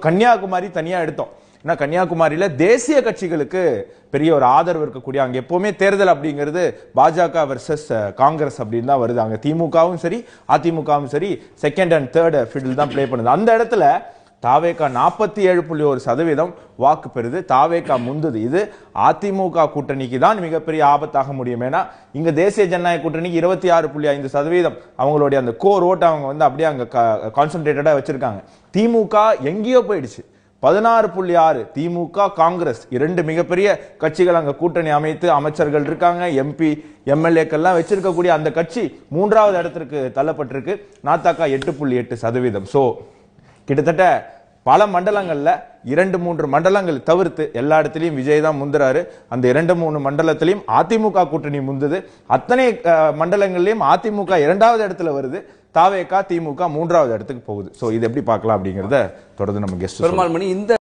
கன்னியாகுமரி தனியா எடுத்தோம். ஏன்னா கன்னியாகுமரியில தேசிய கட்சிகளுக்கு பெரிய ஒரு ஆதரவு இருக்கக்கூடிய, அங்க எப்பவுமே தேர்தல் அப்படிங்கிறது பாஜக வெர்சஸ் காங்கிரஸ் அப்படின்னு தான் வருது. அங்க திமுகவும் சரி அதிமுகவும் சரி செகண்ட் அண்ட் தேர்ட் ஃபீல்ட் தான் பிளே பண்ணுது. அந்த இடத்துல தாவேகா 47.1% வாக்கு பெறுது. தாவேகா முந்துது. இது அதிமுக கூட்டணிக்கு தான் மிகப்பெரிய ஆபத்தாக முடியும். ஏன்னா இங்க தேசிய ஜனநாயக கூட்டணிக்கு 26.5% அவங்களுடைய அந்த கோர் ஓட்டு அவங்க வந்து அப்படியே அங்க கான்சென்ட்ரேட்டடா வச்சிருக்காங்க. திமுக எங்கேயோ போயிடுச்சு. 16.6. திமுக காங்கிரஸ் இரண்டு மிகப்பெரிய கட்சிகள் அங்க கூட்டணி அமைத்து அமைச்சர்கள் இருக்காங்க, எம்பி எம்எல்ஏக்கள்லாம் வச்சிருக்கக்கூடிய அந்த கட்சி மூன்றாவது இடத்திற்கு தள்ளப்பட்டிருக்கு. நாத்தாக்கா 8.8%. சோ கிட்டத்தட்ட பல மண்டலங்கள்ல 2-3 மண்டலங்கள் தவிர்த்து எல்லா இடத்திலையும் விஜய் தான் முந்துறாரு. அந்த 2-3 மண்டலத்திலையும் அதிமுக கூட்டணி முந்துது. அத்தனை மண்டலங்கள்லயும் அதிமுக 2வது இடத்துல வருது. தாவேகா திமுக 3வது இடத்துக்கு போகுது. சோ இது எப்படி பார்க்கலாம் அப்படிங்கறத தொடர்ந்து நம்ம கெஸ்ட் பெருமாள் மணி இந்த